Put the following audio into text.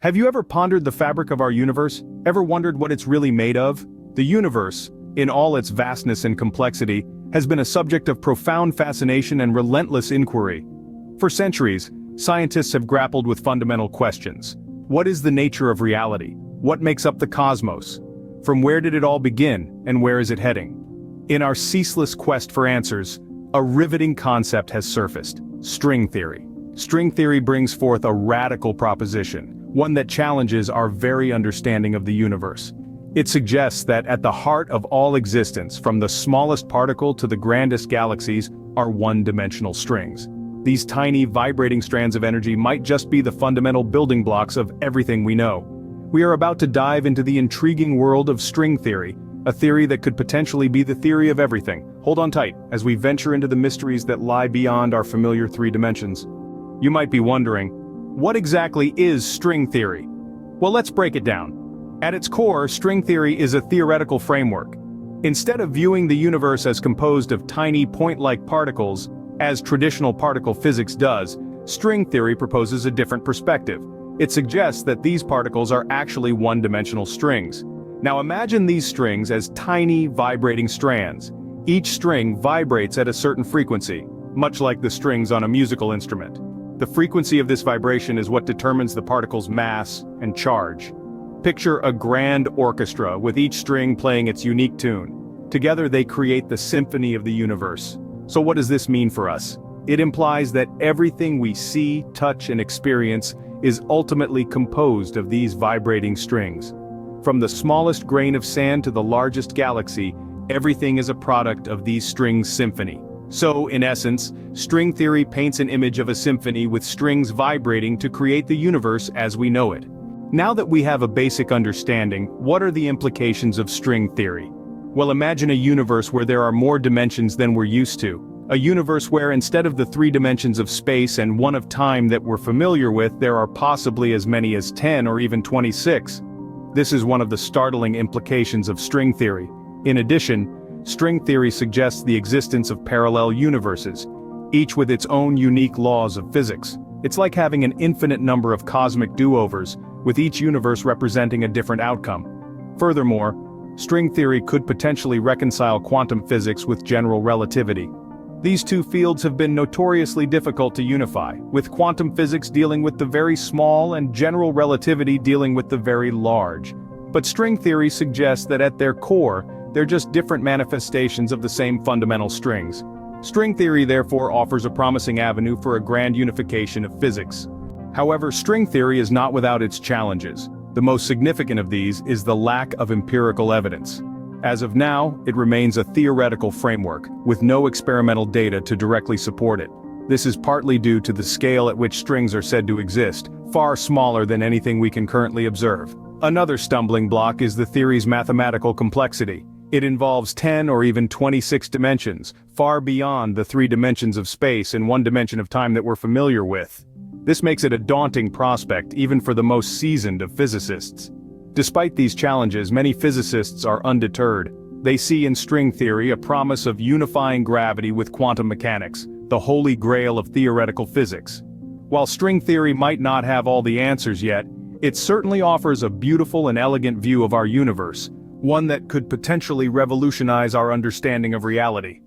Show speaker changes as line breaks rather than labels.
Have you ever pondered the fabric of our universe? Ever wondered what it's really made of? The universe, in all its vastness and complexity, has been a subject of profound fascination and relentless inquiry. For centuries, scientists have grappled with fundamental questions. What is the nature of reality? What makes up the cosmos? From where did it all begin, and where is it heading? In our ceaseless quest for answers, a riveting concept has surfaced: string theory. String theory brings forth a radical proposition, one that challenges our very understanding of the universe. It suggests that at the heart of all existence, from the smallest particle to the grandest galaxies, are one-dimensional strings. These tiny, vibrating strands of energy might just be the fundamental building blocks of everything we know. We are about to dive into the intriguing world of string theory, a theory that could potentially be the theory of everything. Hold on tight, as we venture into the mysteries that lie beyond our familiar three dimensions. You might be wondering, what exactly is string theory? Well, let's break it down. At its core, string theory is a theoretical framework. Instead of viewing the universe as composed of tiny point-like particles, as traditional particle physics does, string theory proposes a different perspective. It suggests that these particles are actually one-dimensional strings. Now imagine these strings as tiny, vibrating strands. Each string vibrates at a certain frequency, much like the strings on a musical instrument. The frequency of this vibration is what determines the particle's mass and charge. Picture a grand orchestra with each string playing its unique tune. Together they create the symphony of the universe. So what does this mean for us? It implies that everything we see, touch, and experience is ultimately composed of these vibrating strings. From the smallest grain of sand to the largest galaxy, everything is a product of these strings' symphony. So, in essence, string theory paints an image of a symphony with strings vibrating to create the universe as we know it. Now that we have a basic understanding, what are the implications of string theory? Well, imagine a universe where there are more dimensions than we're used to. A universe where instead of the 3 dimensions of space and 1 of time that we're familiar with, there are possibly as many as 10 or even 26. This is one of the startling implications of string theory. In addition, string theory suggests the existence of parallel universes, each with its own unique laws of physics. It's like having an infinite number of cosmic do-overs, with each universe representing a different outcome. Furthermore, string theory could potentially reconcile quantum physics with general relativity. These two fields have been notoriously difficult to unify, with quantum physics dealing with the very small and general relativity dealing with the very large. But string theory suggests that at their core, they're just different manifestations of the same fundamental strings. String theory therefore offers a promising avenue for a grand unification of physics. However, string theory is not without its challenges. The most significant of these is the lack of empirical evidence. As of now, it remains a theoretical framework, with no experimental data to directly support it. This is partly due to the scale at which strings are said to exist, far smaller than anything we can currently observe. Another stumbling block is the theory's mathematical complexity. It involves 10 or even 26 dimensions, far beyond the 3 dimensions of space and 1 dimension of time that we're familiar with. This makes it a daunting prospect even for the most seasoned of physicists. Despite these challenges, many physicists are undeterred. They see in string theory a promise of unifying gravity with quantum mechanics, the holy grail of theoretical physics. While string theory might not have all the answers yet, it certainly offers a beautiful and elegant view of our universe, one that could potentially revolutionize our understanding of reality.